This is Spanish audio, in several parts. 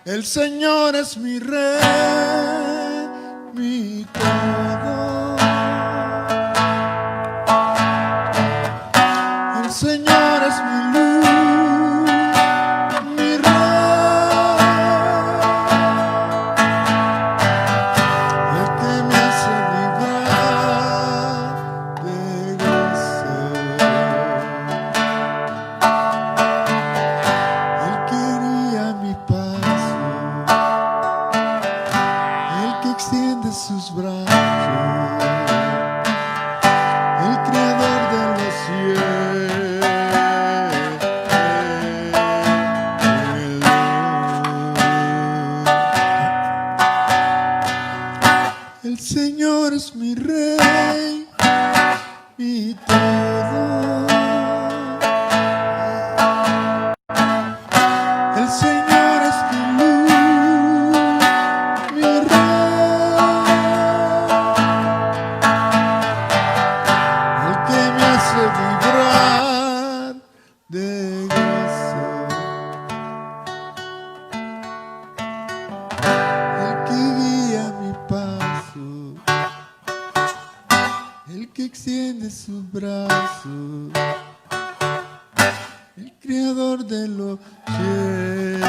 El Señor es mi rey, mi todo. El Señor es mi luz, mi rey, el que me hace vibrar de gozo, el que guía mi paso, el que extiende sus brazos, el creador de los cielos. El Señor es mi rey, mi todo. El Señor es mi luz, mi rey, el que me hace vibrar de gozo, el que guía mi paso, el que extiende sus brazos, el creador de los cielos.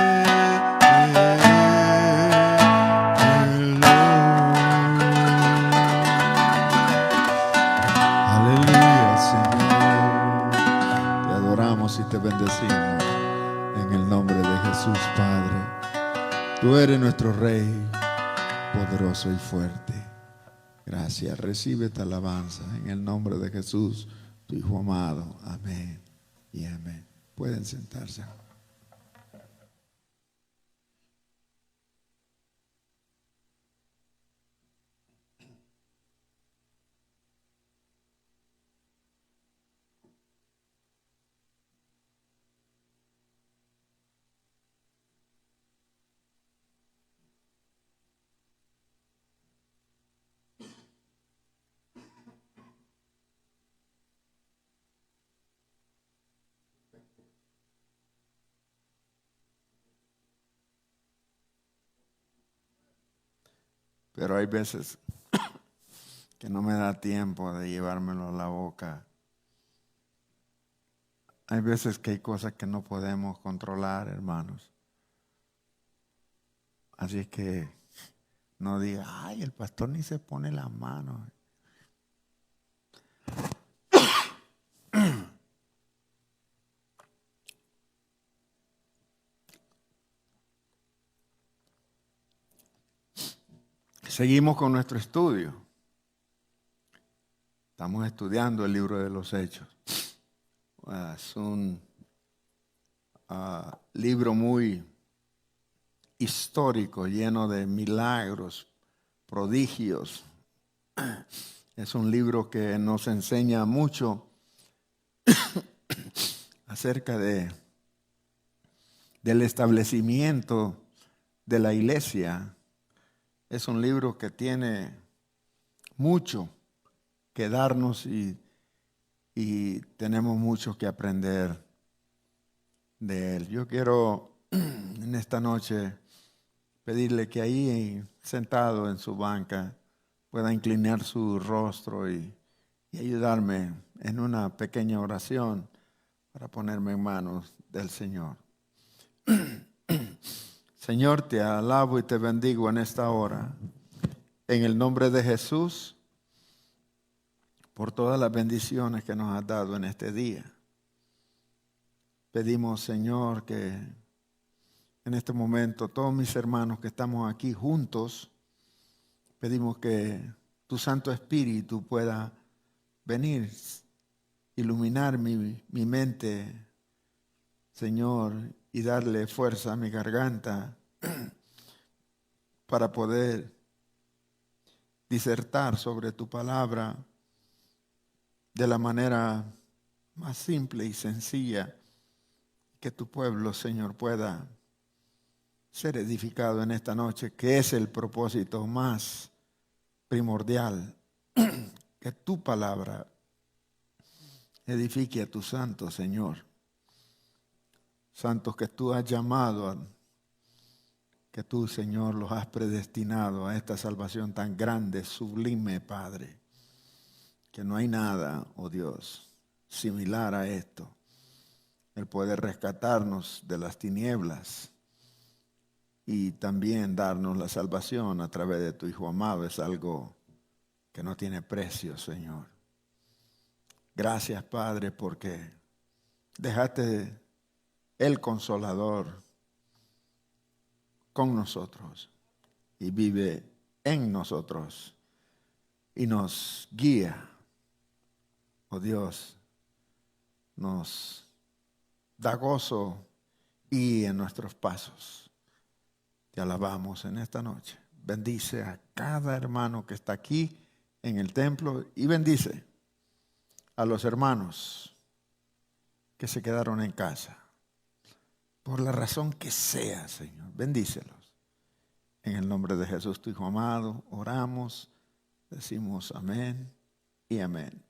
Aleluya, Señor. Te adoramos y te bendecimos en el nombre de Jesús, Padre. Tú eres nuestro Rey, poderoso y fuerte. Gracias. Recibe esta alabanza en el nombre de Jesús, tu Hijo amado. Amén y amén. Pueden sentarse. Pero hay veces que no me da tiempo de llevármelo a la boca. Hay veces que hay cosas que no podemos controlar, hermanos. Así es que no diga, ay, el pastor ni se pone las manos. Seguimos con nuestro estudio. Estamos estudiando el libro de los Hechos. Es un libro muy histórico, lleno de milagros, prodigios. Es un libro que nos enseña mucho acerca del establecimiento de la iglesia. Es un libro que tiene mucho que darnos y tenemos mucho que aprender de él. Yo quiero en esta noche pedirle que ahí sentado en su banca pueda inclinar su rostro y ayudarme en una pequeña oración para ponerme en manos del Señor. Señor, te alabo y te bendigo en esta hora, en el nombre de Jesús, por todas las bendiciones que nos has dado en este día. Pedimos, Señor, que en este momento todos mis hermanos que estamos aquí juntos, pedimos que tu Santo Espíritu pueda venir, iluminar mi mente, Señor, y darle fuerza a mi garganta para poder disertar sobre tu palabra de la manera más simple y sencilla, que tu pueblo, Señor, pueda ser edificado en esta noche, que es el propósito más primordial, que tu palabra edifique a tus santos, Señor. Santos que tú has llamado que tú, Señor, los has predestinado a esta salvación tan grande, sublime, Padre, que no hay nada, oh Dios, similar a esto. El poder rescatarnos de las tinieblas y también darnos la salvación a través de tu Hijo amado es algo que no tiene precio, Señor. Gracias, Padre, porque dejaste el Consolador con nosotros y vive en nosotros y nos guía, oh Dios, nos da gozo y en nuestros pasos. Te alabamos en esta noche. Bendice a cada hermano que está aquí en el templo y bendice a los hermanos que se quedaron en casa. Por la razón que sea, Señor, bendícelos. En el nombre de Jesús, tu Hijo amado, oramos, decimos amén y amén.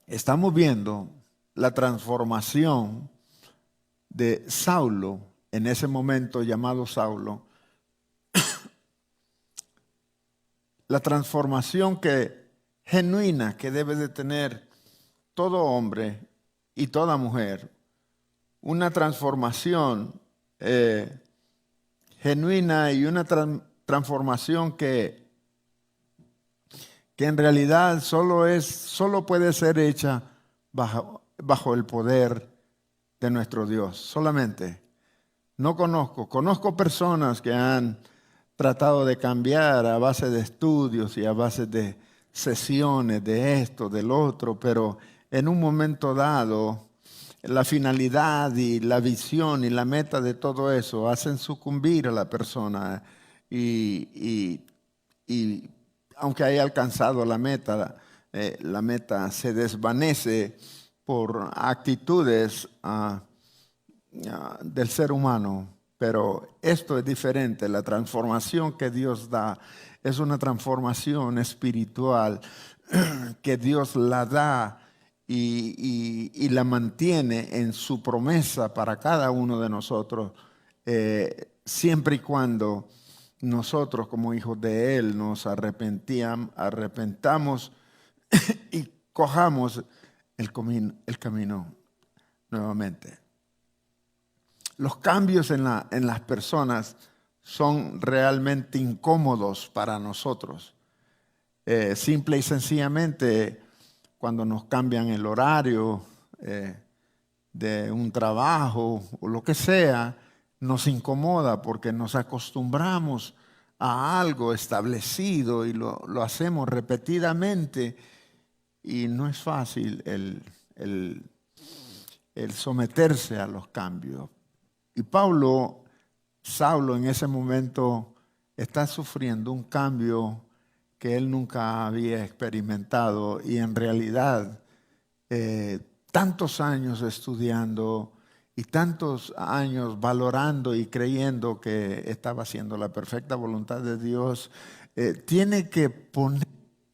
Estamos viendo la transformación de Saulo, en ese momento llamado Saulo, la transformación genuina que debe de tener todo hombre y toda mujer, una transformación genuina y una transformación que en realidad solo puede ser hecha bajo el poder de nuestro Dios. Solamente. No conozco personas que han tratado de cambiar a base de estudios y a base de sesiones de esto, del otro, pero en un momento dado la finalidad y la visión y la meta de todo eso hacen sucumbir a la persona y aunque haya alcanzado la meta se desvanece por actitudes del ser humano. Pero esto es diferente. La transformación que Dios da es una transformación espiritual que Dios la da y la mantiene en su promesa para cada uno de nosotros, siempre y cuando nosotros como hijos de Él nos arrepentamos y cojamos el camino nuevamente. Los cambios en las personas son realmente incómodos para nosotros. Simple y sencillamente, cuando nos cambian el horario de un trabajo o lo que sea, nos incomoda porque nos acostumbramos a algo establecido y lo hacemos repetidamente y no es fácil el someterse a los cambios. Y Saulo en ese momento está sufriendo un cambio que él nunca había experimentado y en realidad tantos años estudiando y tantos años valorando y creyendo que estaba haciendo la perfecta voluntad de Dios, tiene que poner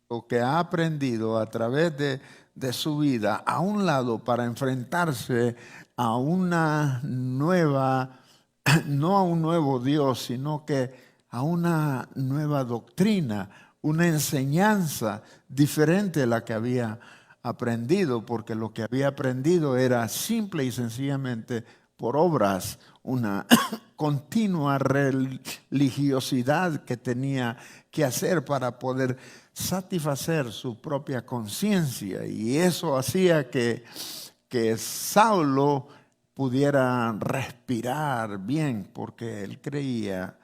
lo que ha aprendido a través de su vida a un lado para enfrentarse a una nueva, no a un nuevo Dios, sino que a una nueva doctrina, una enseñanza diferente a la que había aprendido, porque lo que había aprendido era simple y sencillamente por obras, una continua religiosidad que tenía que hacer para poder satisfacer su propia conciencia, y eso hacía que Saulo pudiera respirar bien, porque él creía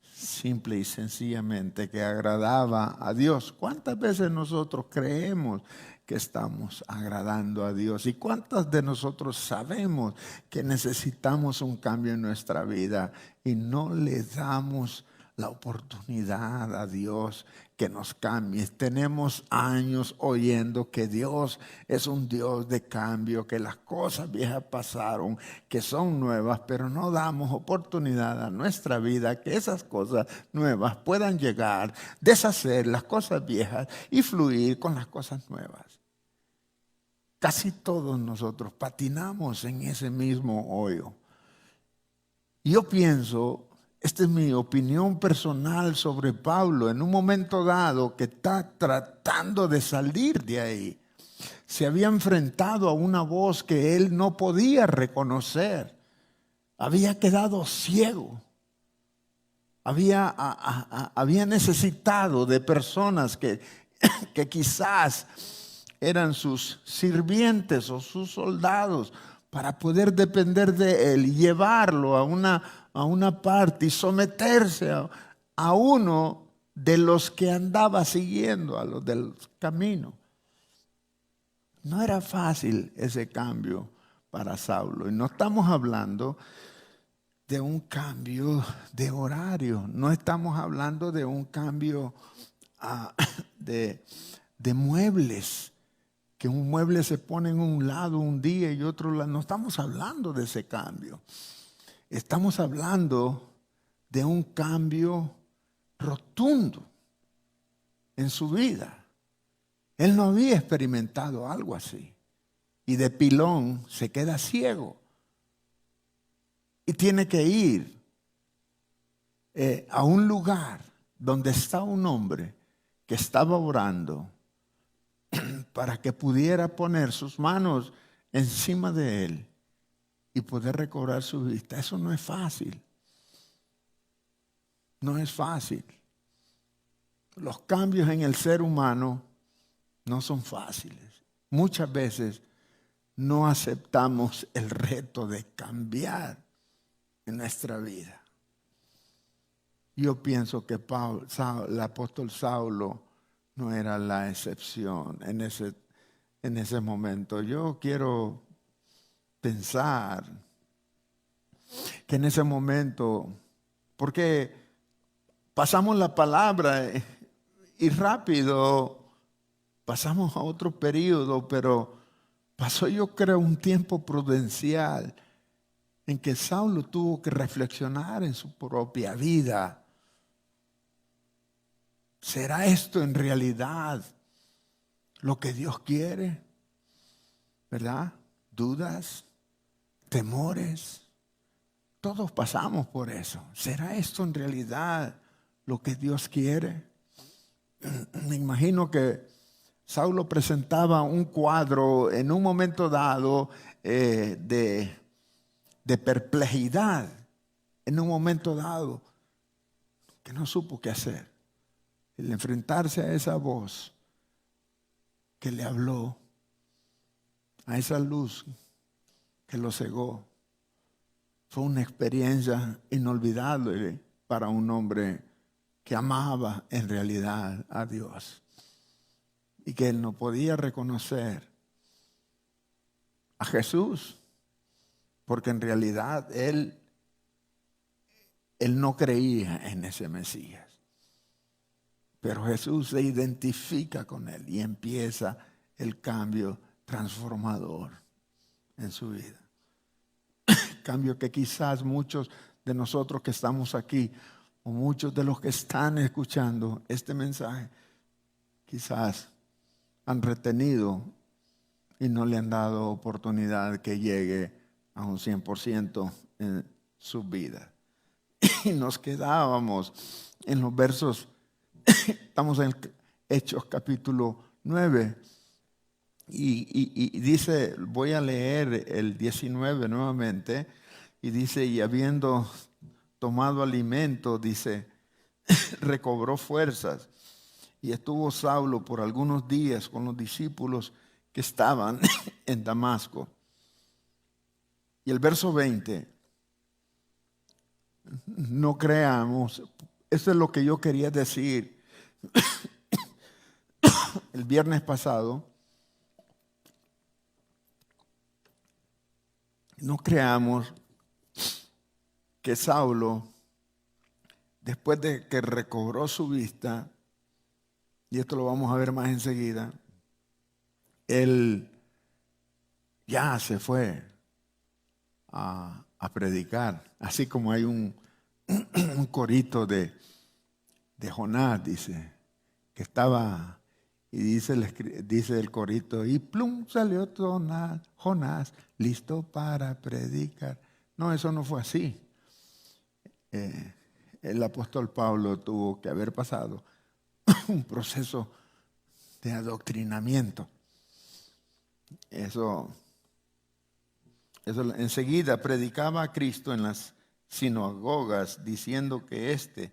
simple y sencillamente que agradaba a Dios. ¿Cuántas veces nosotros creemos que estamos agradando a Dios? ¿Y cuántas de nosotros sabemos que necesitamos un cambio en nuestra vida y no le damos la oportunidad a Dios que nos cambie? Tenemos años oyendo que Dios es un Dios de cambio, que las cosas viejas pasaron, que son nuevas, pero no damos oportunidad a nuestra vida que esas cosas nuevas puedan llegar, deshacer las cosas viejas y fluir con las cosas nuevas. Casi todos nosotros patinamos en ese mismo hoyo. Yo pienso, esta es mi opinión personal sobre Pablo, en un momento dado que está tratando de salir de ahí, se había enfrentado a una voz que él no podía reconocer, había quedado ciego, había necesitado de personas que quizás eran sus sirvientes o sus soldados para poder depender de él y llevarlo a una parte y someterse a uno de los que andaba siguiendo, a los del camino. No era fácil ese cambio para Saulo. Y no estamos hablando de un cambio de horario, no estamos hablando de un cambio de muebles, que un mueble se pone en un lado un día y otro lado. No estamos hablando de ese cambio. Estamos hablando de un cambio rotundo en su vida. Él no había experimentado algo así. Y de pilón se queda ciego. Y tiene que ir a un lugar donde está un hombre que estaba orando para que pudiera poner sus manos encima de él y poder recobrar su vista. Eso no es fácil. No es fácil. Los cambios en el ser humano no son fáciles. Muchas veces no aceptamos el reto de cambiar en nuestra vida. Yo pienso que el apóstol Saulo no era la excepción en ese momento. Yo quiero pensar que en ese momento, porque pasamos la palabra y rápido pasamos a otro periodo, pero pasó, yo creo, un tiempo prudencial en que Saulo tuvo que reflexionar en su propia vida. ¿Será esto en realidad lo que Dios quiere? ¿Verdad? Dudas, temores. Todos pasamos por eso. ¿Será esto en realidad lo que Dios quiere? Me imagino que Saulo presentaba un cuadro en un momento dado de perplejidad, en un momento dado que no supo qué hacer. El enfrentarse a esa voz que le habló, a esa luz que lo cegó, fue una experiencia inolvidable para un hombre que amaba en realidad a Dios y que él no podía reconocer a Jesús porque en realidad él no creía en ese Mesías. Pero Jesús se identifica con él y empieza el cambio transformador en su vida. Cambio que quizás muchos de nosotros que estamos aquí o muchos de los que están escuchando este mensaje quizás han retenido y no le han dado oportunidad que llegue a un 100% en su vida. Y nos quedábamos en los versos. Estamos en Hechos capítulo 9 y dice, voy a leer el 19 nuevamente, y dice, y habiendo tomado alimento, dice, recobró fuerzas y estuvo Saulo por algunos días con los discípulos que estaban en Damasco. Y el verso 20, no creamos, eso es lo que yo quería decir el viernes pasado. No creamos que Saulo, después de que recobró su vista, y esto lo vamos a ver más enseguida, él ya se fue a predicar. Así como hay un corito de Jonás, dice, que estaba, y dice el corito, y plum, salió Jonás, listo para predicar. No, eso no fue así. el apóstol Pablo tuvo que haber pasado un proceso de adoctrinamiento. Eso enseguida predicaba a Cristo en las sinagogas diciendo que éste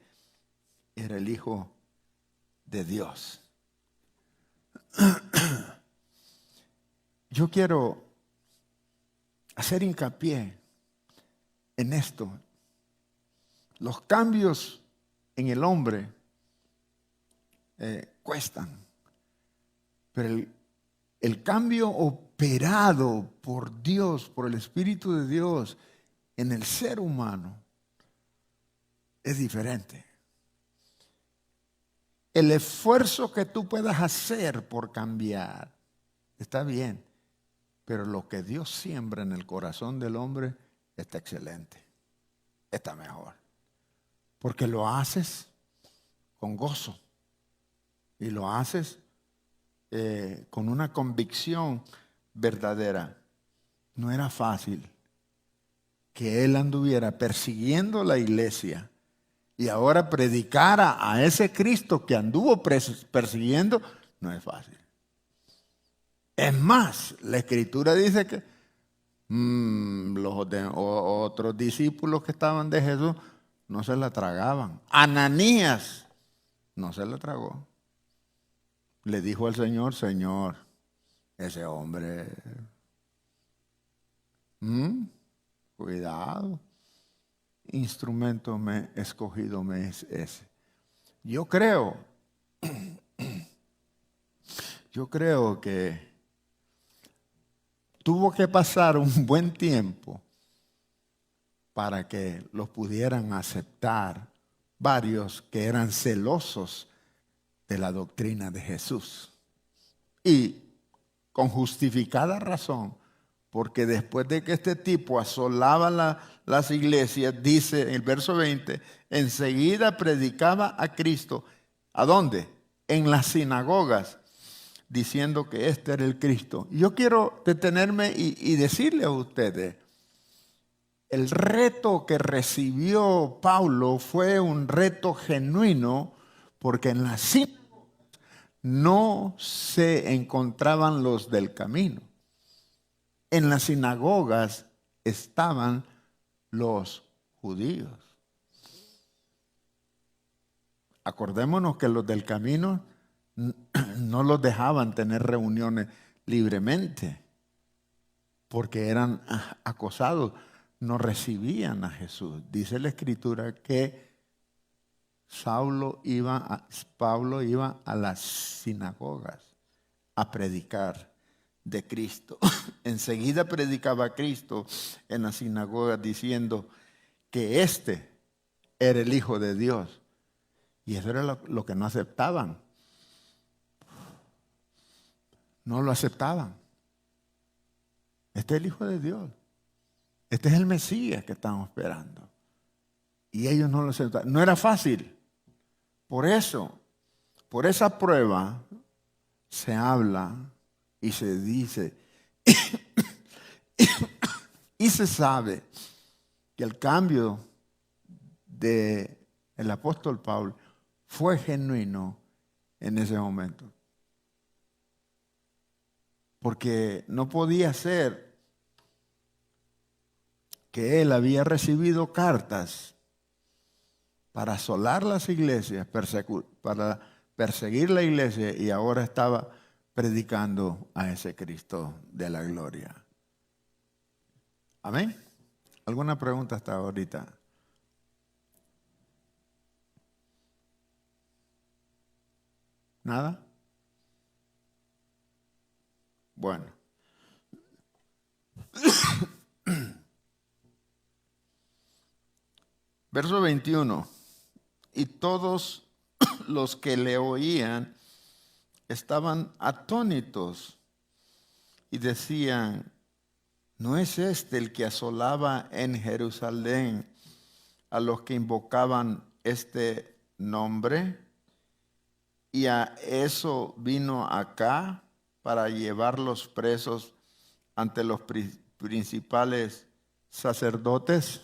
era el Hijo de Dios. Yo quiero hacer hincapié en esto. Los cambios en el hombre cuestan, pero el cambio operado por Dios, por el Espíritu de Dios en el ser humano es diferente. El esfuerzo que tú puedas hacer por cambiar está bien, pero lo que Dios siembra en el corazón del hombre está excelente, está mejor, porque lo haces con gozo y lo haces con una convicción verdadera. No era fácil que él anduviera persiguiendo la iglesia y ahora predicara a ese Cristo que anduvo persiguiendo. No es fácil. Es más, la Escritura dice que los otros discípulos que estaban de Jesús no se la tragaban. Ananías no se la tragó. Le dijo al Señor, Señor, ese hombre, cuidado, instrumento escogido me es ese. Yo creo que tuvo que pasar un buen tiempo para que los pudieran aceptar varios que eran celosos de la doctrina de Jesús. Y con justificada razón, porque después de que este tipo asolaba las iglesias, dice en el verso 20, enseguida predicaba a Cristo. ¿A dónde? En las sinagogas, diciendo que este era el Cristo. Yo quiero detenerme y decirle a ustedes, el reto que recibió Pablo fue un reto genuino, porque en las sinagogas no se encontraban los del camino. En las sinagogas estaban los judíos. Acordémonos que los del camino no los dejaban tener reuniones libremente, porque eran acosados, no recibían a Jesús. Dice la Escritura que Pablo iba a las sinagogas a predicar de Cristo. Enseguida predicaba a Cristo en las sinagogas diciendo que este era el Hijo de Dios. Y eso era lo que no aceptaban. No lo aceptaban. Este es el Hijo de Dios. Este es el Mesías que estamos esperando. Y ellos no lo aceptaban. No era fácil. Por eso, por esa prueba, se habla y se dice y se sabe que el cambio del apóstol Pablo fue genuino en ese momento. Porque no podía ser que él había recibido cartas para asolar las iglesias, para perseguir la iglesia, y ahora estaba predicando a ese Cristo de la gloria. ¿Amén? ¿Alguna pregunta hasta ahorita? ¿Nada? Bueno. Verso 21. Y todos los que le oían estaban atónitos y decían, ¿no es este el que asolaba en Jerusalén a los que invocaban este nombre? Y a eso vino acá para llevarlos presos ante los principales sacerdotes.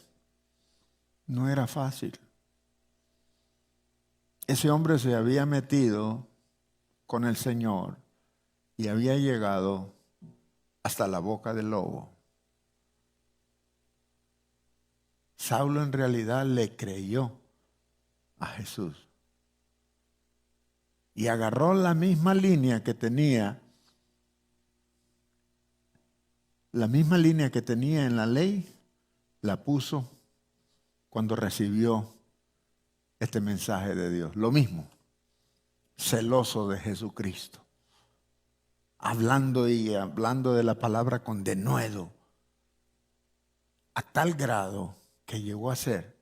no era fácil. Ese hombre se había metido con el Señor y había llegado hasta la boca del lobo. Saulo en realidad le creyó a Jesús y agarró la misma línea que tenía, en la ley, la puso cuando recibió este mensaje de Dios. Lo mismo, celoso de Jesucristo, hablando de la palabra con denuedo, a tal grado que llegó a ser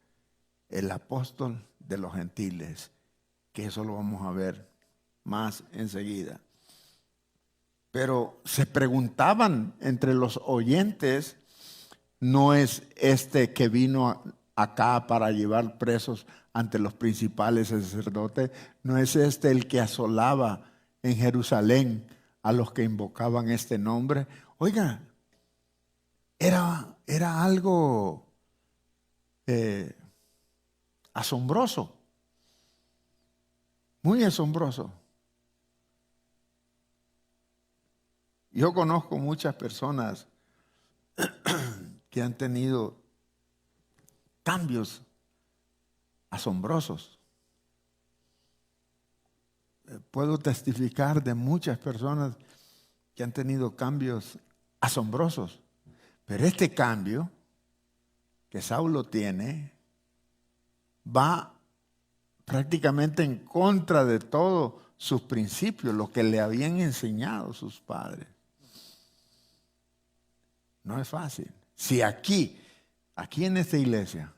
el apóstol de los gentiles, que eso lo vamos a ver más enseguida. Pero se preguntaban entre los oyentes, ¿no es este que vino acá para llevar presos ante los principales sacerdotes? ¿No es este el que asolaba en Jerusalén a los que invocaban este nombre? Oiga, era algo asombroso, muy asombroso. Yo conozco muchas personas que han tenido cambios asombrosos. Puedo testificar de muchas personas que han tenido cambios asombrosos. Pero este cambio que Saulo tiene va prácticamente en contra de todos sus principios, lo que le habían enseñado sus padres. No es fácil. Si aquí en esta iglesia,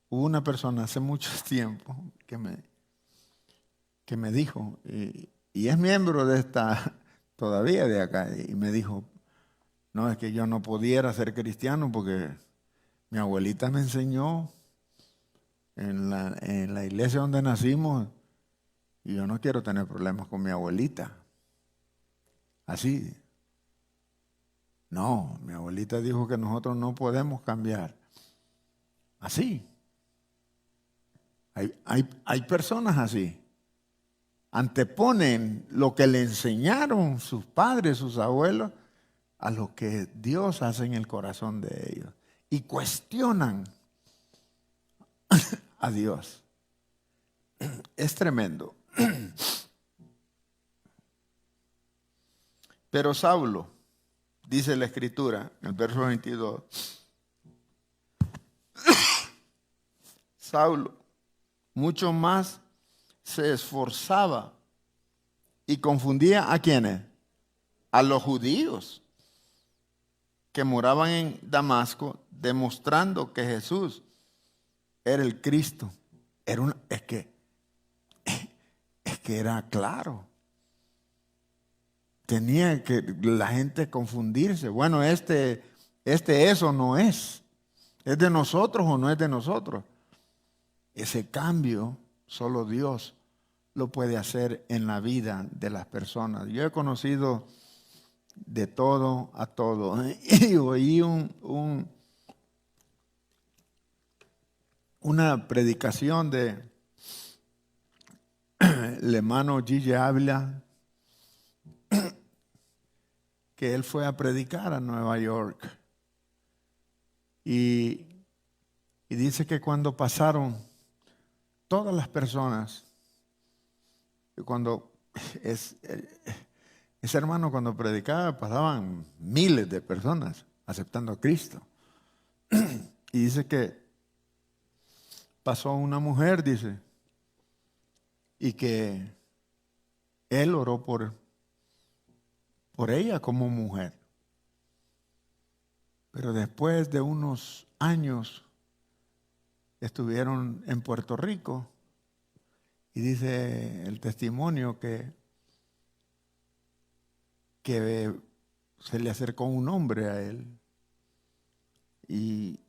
hubo una persona hace mucho tiempo que me dijo, y es miembro de esta, todavía de acá, y me dijo, no, es que yo no pudiera ser cristiano porque mi abuelita me enseñó en la iglesia donde nacimos y yo no quiero tener problemas con mi abuelita. Así. No, mi abuelita dijo que nosotros no podemos cambiar. Así. Hay personas así. Anteponen lo que le enseñaron sus padres, sus abuelos, a lo que Dios hace en el corazón de ellos. Y cuestionan a Dios. Es tremendo. Pero Saulo, dice la Escritura, en el verso 22, Saulo mucho más se esforzaba y confundía ¿a quiénes? A los judíos que moraban en Damasco, demostrando que Jesús era el Cristo. Es que era claro. Tenía que la gente confundirse. Bueno, eso no es. ¿Es de nosotros o no es de nosotros? Ese cambio solo Dios lo puede hacer en la vida de las personas. Yo he conocido de todo a todo. Y oí una predicación de el hermano Gigi Ávila, que él fue a predicar a Nueva York. Y dice que cuando pasaron todas las personas, ese hermano cuando predicaba pasaban miles de personas aceptando a Cristo. Y dice que pasó una mujer, dice, y que él oró por ella como mujer. Pero después de unos años estuvieron en Puerto Rico y dice el testimonio que se le acercó un hombre a él y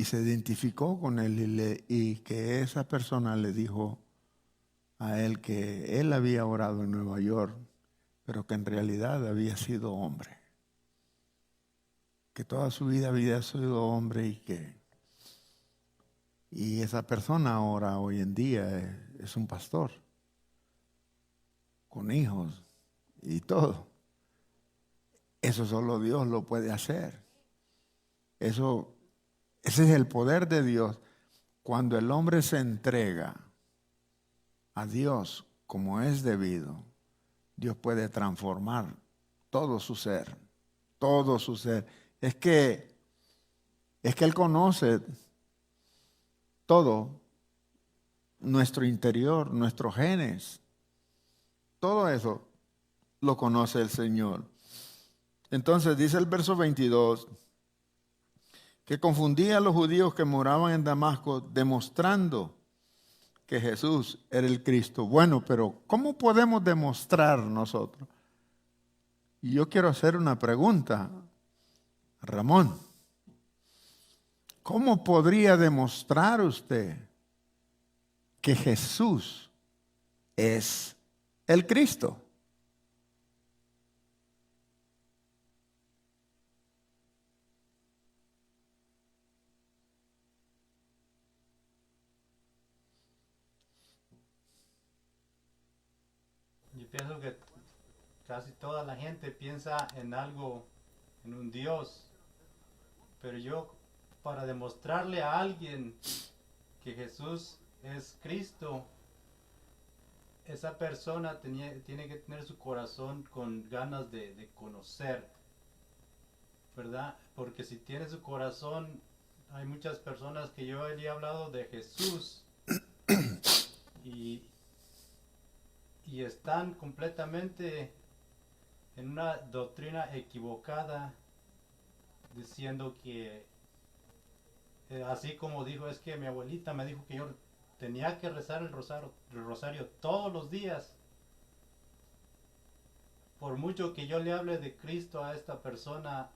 se identificó con él y que esa persona le dijo a él que él había orado en Nueva York, pero que en realidad había sido hombre. Que toda su vida había sido hombre y que Y esa persona ahora, hoy en día, es un pastor, con hijos y todo. Eso solo Dios lo puede hacer. Ese es el poder de Dios. Cuando el hombre se entrega a Dios como es debido, Dios puede transformar todo su ser, todo su ser. Es que Él conoce todo, nuestro interior, nuestros genes, todo eso lo conoce el Señor. Entonces dice el verso 22, que confundía a los judíos que moraban en Damasco, demostrando que Jesús era el Cristo. Bueno, pero ¿cómo podemos demostrar nosotros? Y yo quiero hacer una pregunta, Ramón. ¿Cómo podría demostrar usted que Jesús es el Cristo? Yo pienso que casi toda la gente piensa en algo, en un Dios, pero yo para demostrarle a alguien que Jesús es Cristo, esa persona tiene que tener su corazón con ganas de conocer, ¿verdad? Porque si tiene su corazón, hay muchas personas que yo le he hablado de Jesús y, y están completamente en una doctrina equivocada, diciendo que, así como dijo, es que mi abuelita me dijo que yo tenía que rezar el rosario todos los días. Por mucho que yo le hable de Cristo a esta persona,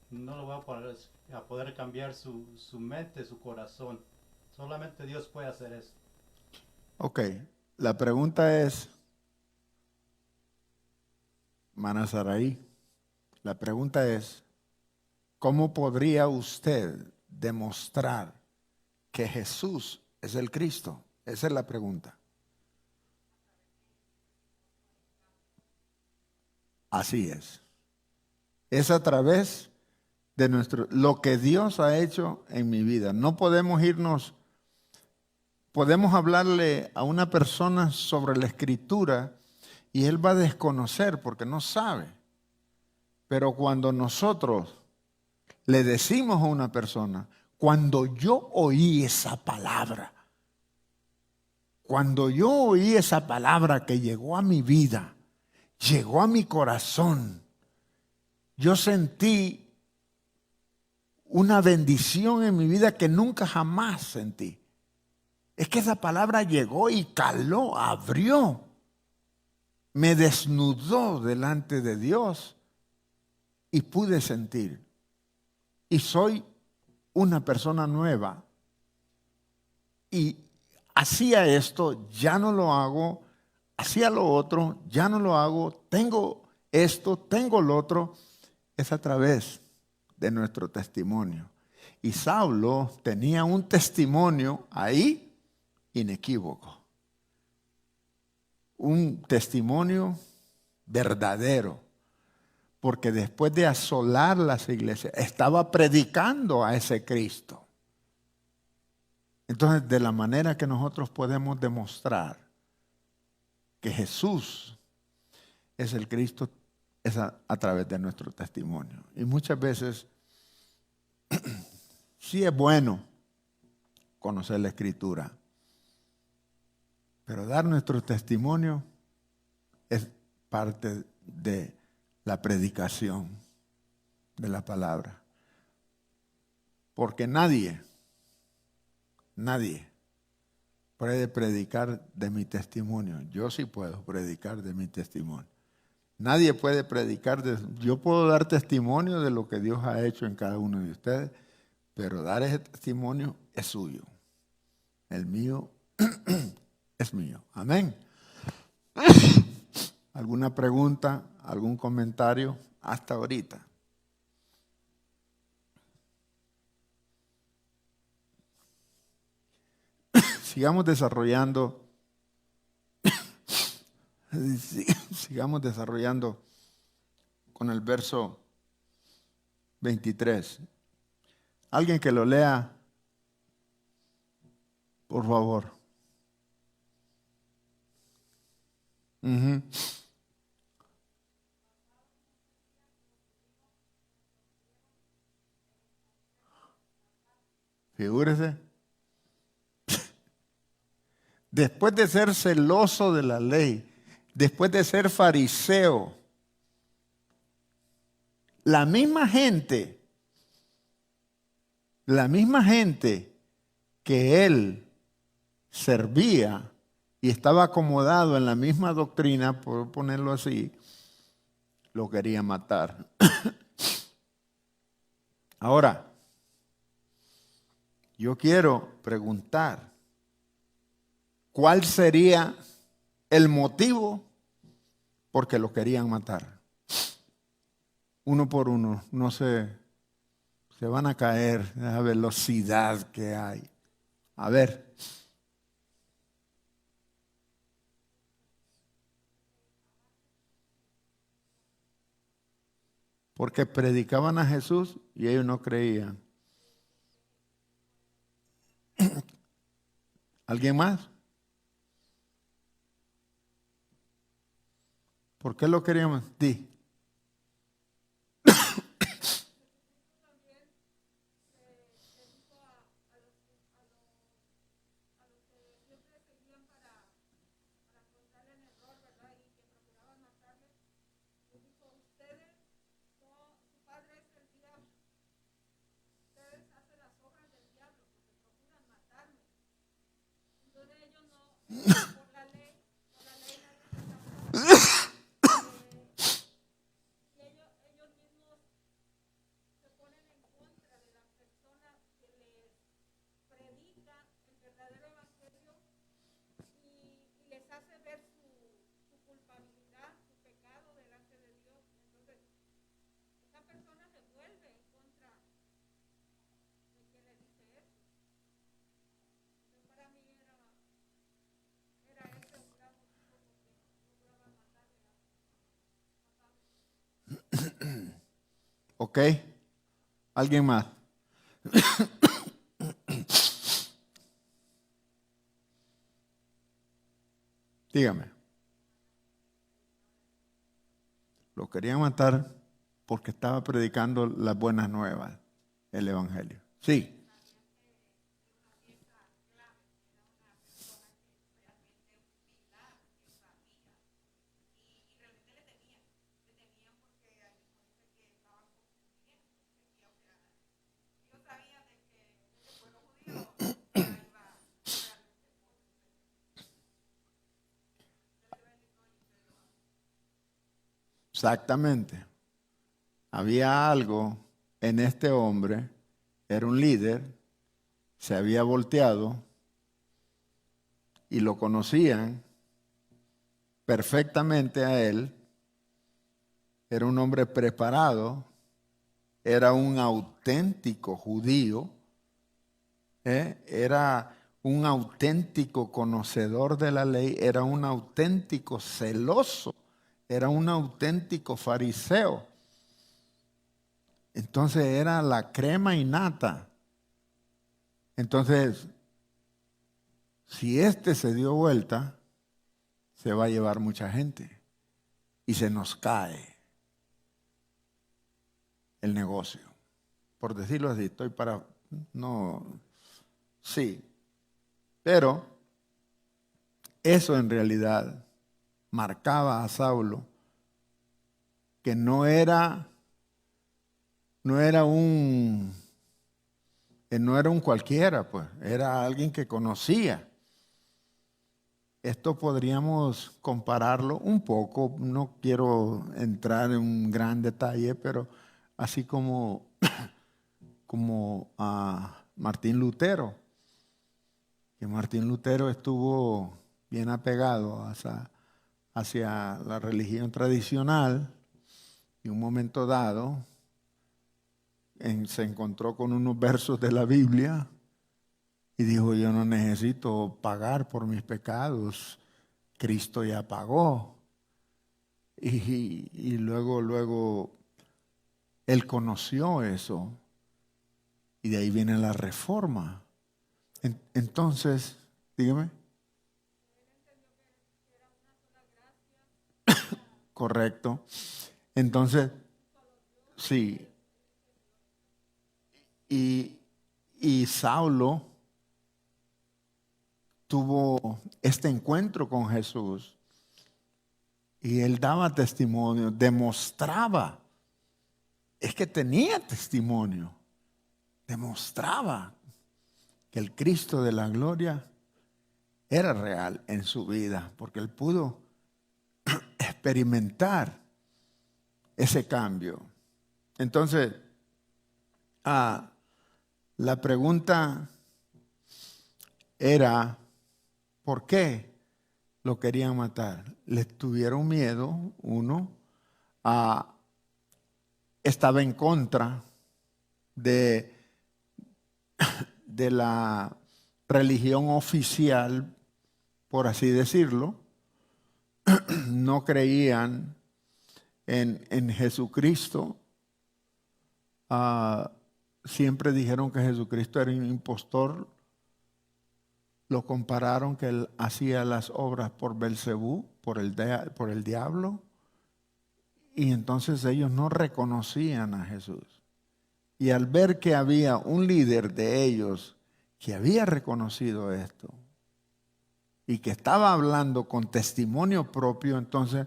no lo va a poder cambiar su mente, su corazón. Solamente Dios puede hacer eso. Ok, la pregunta es, Manasaraí, la pregunta es, ¿cómo podría usted demostrar que Jesús es el Cristo? Esa es la pregunta. Así es. Es a través de lo que Dios ha hecho en mi vida. No podemos irnos, podemos hablarle a una persona sobre la Escritura y él va a desconocer porque no sabe. Pero cuando nosotros le decimos a una persona, cuando yo oí esa palabra, cuando yo oí esa palabra que llegó a mi vida, llegó a mi corazón, yo sentí una bendición en mi vida que nunca jamás sentí. Es que esa palabra llegó y caló, abrió, me desnudó delante de Dios y pude sentir. Y soy una persona nueva. Y hacía esto, ya no lo hago, hacía lo otro, ya no lo hago, tengo esto, tengo lo otro. Es a través de nuestro testimonio. Y Saulo tenía un testimonio ahí inequívoco. Un testimonio verdadero. Porque después de asolar las iglesias, estaba predicando a ese Cristo. Entonces, de la manera que nosotros podemos demostrar que Jesús es el Cristo, es a través de nuestro testimonio. Y muchas veces sí es bueno conocer la Escritura, pero dar nuestro testimonio es parte de la predicación de la palabra. Porque nadie puede predicar de mi testimonio. Yo sí puedo predicar de mi testimonio. Nadie puede predicar yo puedo dar testimonio de lo que Dios ha hecho en cada uno de ustedes, pero dar ese testimonio es suyo. El mío es mío. Amén. ¿Alguna pregunta, algún comentario hasta ahorita? sigamos desarrollando. Sigamos desarrollando con el verso 23. Alguien que lo lea, por favor. Ujú. Figúrese. Después de ser celoso de la ley, después de ser fariseo, la misma gente que él servía y estaba acomodado en la misma doctrina, por ponerlo así, lo quería matar. Ahora, yo quiero preguntar, ¿cuál sería el motivo por que lo querían matar? Uno por uno, no sé, se van a caer la velocidad que hay. A ver. Porque predicaban a Jesús y ellos no creían. ¿Alguien más? ¿Por qué lo queríamos? Di. ¿Ok? ¿Alguien más? Dígame. Lo querían matar porque estaba predicando las buenas nuevas, el Evangelio. Sí. Exactamente. Había algo en este hombre, era un líder, se había volteado y lo conocían perfectamente a él. Era un hombre preparado, era un auténtico judío, era un auténtico conocedor de la ley, era un auténtico celoso, era un auténtico fariseo. Entonces era la crema innata. Entonces, si este se dio vuelta, se va a llevar mucha gente y se nos cae el negocio. Por decirlo así, no, sí, pero eso en realidad marcaba a Saulo que no era un cualquiera, pues, era alguien que conocía. Esto podríamos compararlo un poco, no quiero entrar en un gran detalle, pero así como a Martín Lutero, que Martín Lutero estuvo bien apegado hacia la religión tradicional y un momento dado se encontró con unos versos de la Biblia Y dijo, yo no necesito pagar por mis pecados, Cristo ya pagó. Y luego él conoció eso. Y de ahí viene la reforma. Entonces, dígame. Correcto. Entonces, sí. Y Saulo tuvo este encuentro con Jesús y él daba testimonio, demostraba, es que tenía testimonio, demostraba que el Cristo de la gloria era real en su vida, porque él pudo experimentar ese cambio. Entonces, la pregunta era, ¿por qué lo querían matar? Les tuvieron miedo, uno, estaba en contra de la religión oficial, por así decirlo. No creían en Jesucristo. Siempre dijeron que Jesucristo era un impostor. Lo compararon que él hacía las obras por Belcebú, por el diablo. Y entonces ellos no reconocían a Jesús. Y al ver que había un líder de ellos que había reconocido esto y que estaba hablando con testimonio propio, entonces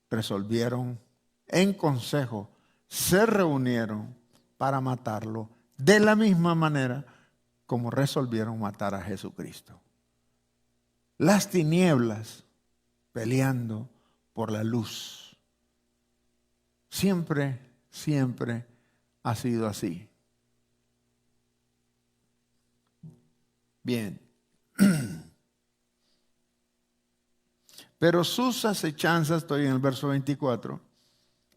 resolvieron en consejo, se reunieron para matarlo de la misma manera como resolvieron matar a Jesucristo. Las tinieblas peleando por la luz. Siempre, siempre ha sido así. Bien. Pero sus acechanzas, estoy en el verso 24,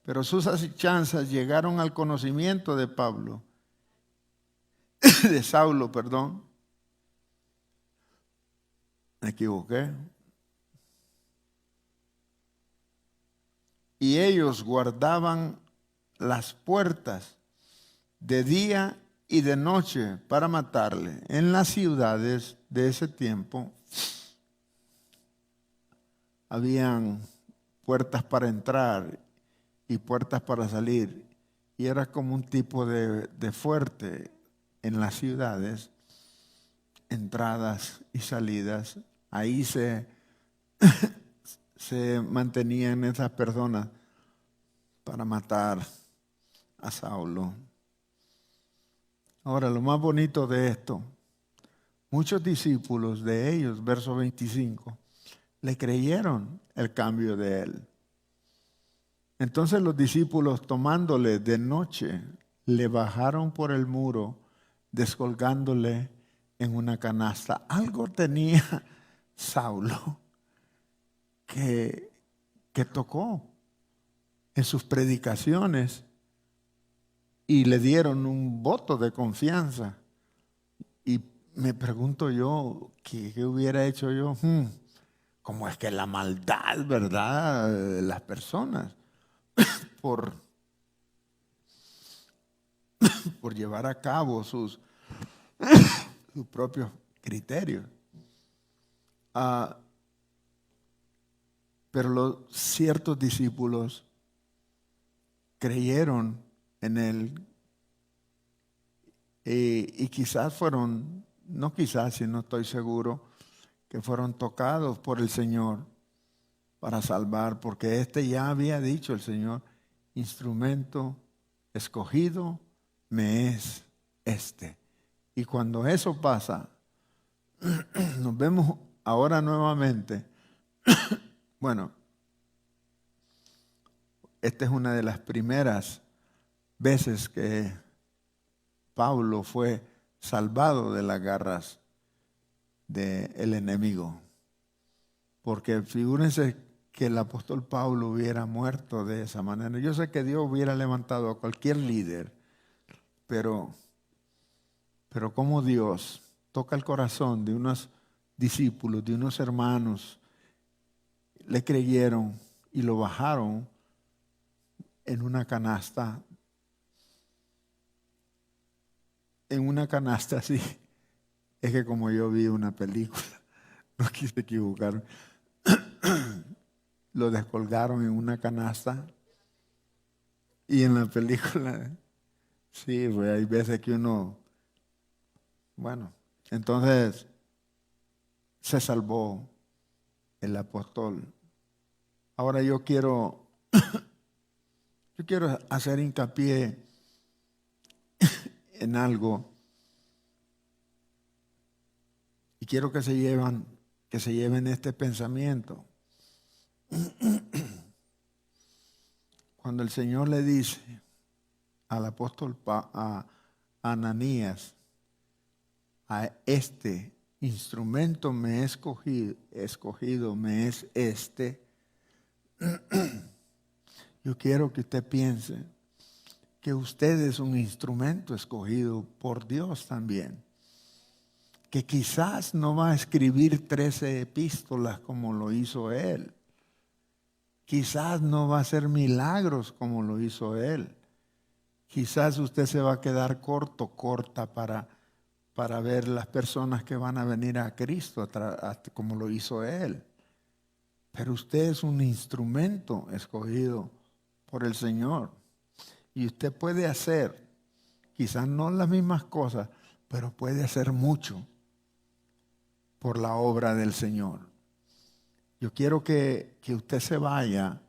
pero sus acechanzas llegaron al conocimiento de Pablo, de Saulo, perdón. Me equivoqué. Y ellos guardaban las puertas de día y de noche para matarle. En las ciudades de ese tiempo habían puertas para entrar y puertas para salir. Y era como un tipo de fuerte en las ciudades, entradas y salidas. Ahí se mantenían esas personas para matar a Saulo. Ahora, lo más bonito de esto, muchos discípulos de ellos, verso 25, le creyeron el cambio de él. Entonces los discípulos, tomándole de noche, le bajaron por el muro, descolgándole en una canasta. Algo tenía Saulo que tocó en sus predicaciones y le dieron un voto de confianza. Y me pregunto yo, ¿qué hubiera hecho yo? ¿Cómo es que la maldad, verdad, de las personas por llevar a cabo sus propios criterios? Pero los ciertos discípulos creyeron en él y quizás fueron, no quizás, sino estoy seguro, que fueron tocados por el Señor para salvar, porque ya había dicho el Señor, instrumento escogido me es este. Y cuando eso pasa, nos vemos ahora nuevamente. Bueno, esta es una de las primeras veces que Pablo fue salvado de las garras del enemigo. Porque figúrense que el apóstol Pablo hubiera muerto de esa manera. Yo sé que Dios hubiera levantado a cualquier líder, pero como Dios toca el corazón de unos discípulos, de unos hermanos. Le creyeron y lo bajaron en una canasta. En una canasta así. Es que como yo vi una película, no quise equivocarme. Lo descolgaron en una canasta. Y en la película, sí, pues hay veces que uno, bueno, entonces se salvó el apóstol. Ahora yo quiero hacer hincapié en algo y quiero que se lleven este pensamiento. Cuando el Señor le dice al apóstol a Ananías, a este instrumento me he escogido me es este, yo quiero que usted piense que usted es un instrumento escogido por Dios también. Que quizás no va a escribir 13 epístolas como lo hizo él. Quizás no va a hacer milagros como lo hizo él. Quizás usted se va a quedar corta para ver las personas que van a venir a Cristo como lo hizo él. Pero usted es un instrumento escogido por el Señor. Y usted puede hacer, quizás no las mismas cosas, pero puede hacer mucho por la obra del Señor. Yo quiero que usted se vaya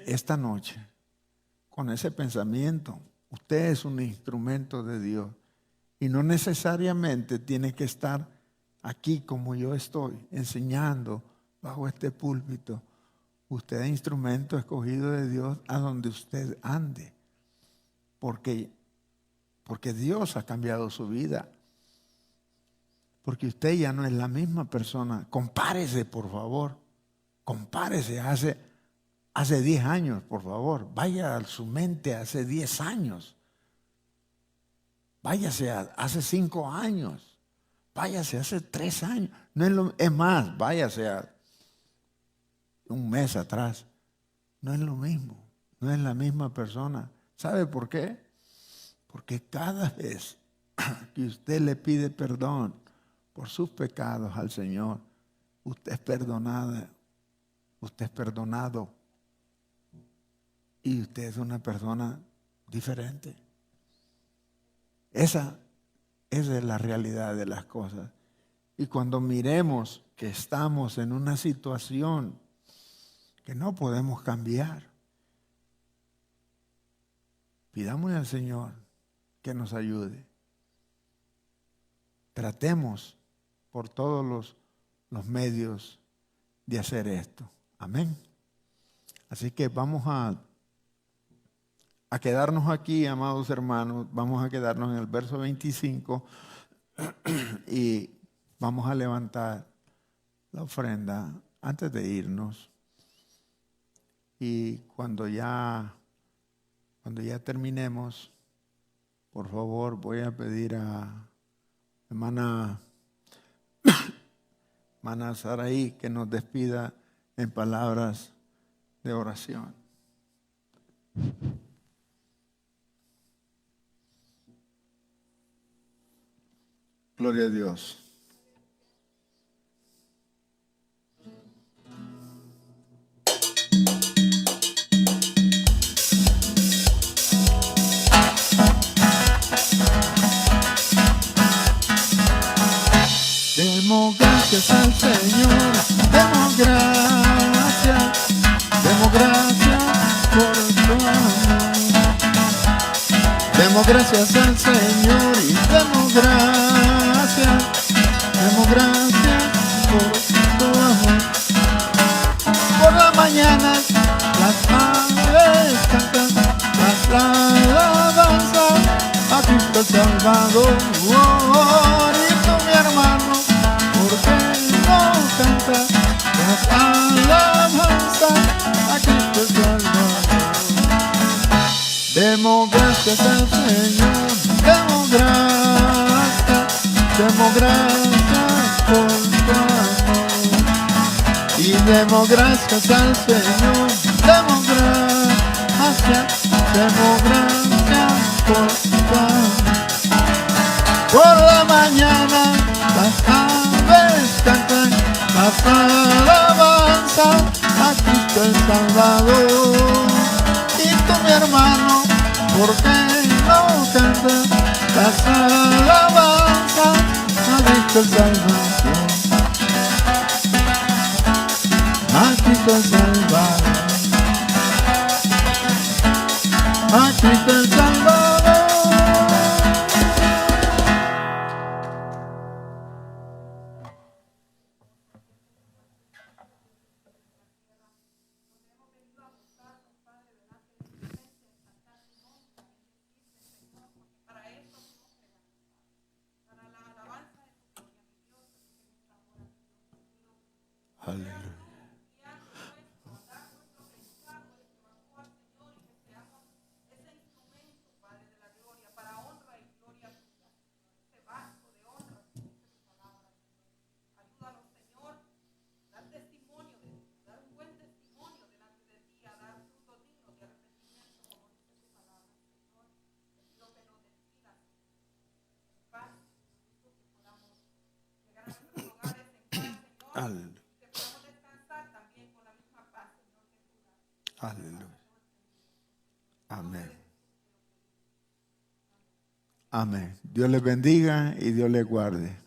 esta noche con ese pensamiento. Usted es un instrumento de Dios y no necesariamente tiene que estar aquí como yo estoy, enseñando bajo este púlpito. Usted es instrumento escogido de Dios a donde usted ande, porque Dios ha cambiado su vida. Porque usted ya no es la misma persona. Compárese, por favor. Compárese hace 10 años, por favor. Vaya a su mente hace 10 años. Váyase hace 5 años. Váyase hace 3 años. Es más, váyase a un mes atrás. No es lo mismo. No es la misma persona. ¿Sabe por qué? Porque cada vez que usted le pide perdón por sus pecados al Señor, usted es perdonada, usted es perdonado y usted es una persona diferente. Esa es la realidad de las cosas. Y cuando miremos que estamos en una situación que no podemos cambiar, pidámosle al Señor que nos ayude. Tratemos por todos los medios de hacer esto. Amén. Así que vamos a quedarnos aquí, amados hermanos. Vamos a quedarnos en el verso 25 y vamos a levantar la ofrenda antes de irnos. Y cuando ya terminemos, por favor, voy a pedir a hermana Saraí que nos despida en palabras de oración. Gloria a Dios. Demos gracias al Señor, demos gracias por su amor. Demos gracias al Señor y demos gracias por su amor. Por la mañana las aves cantan las alabanzas a Cristo el Salvador. Y tú, mi hermano, ¿por qué no cantas las alabanzas a Cristo el Salvador? Demos gracias al Señor, demos gracias Demos gracias por tu amor y demos gracias al Señor. Demos gracias por tu amor. Por la mañana las aves cantan las alabanzas a Cristo el Salvador. Y tú, mi hermano, ¿por qué no cantas las alabanzas a Cristo el Salvador? A Cristo el Salvador. A Cristo el Salvador. Aleluya. Aleluya. Aleluya. Amén. Amén. Dios les bendiga y Dios les guarde.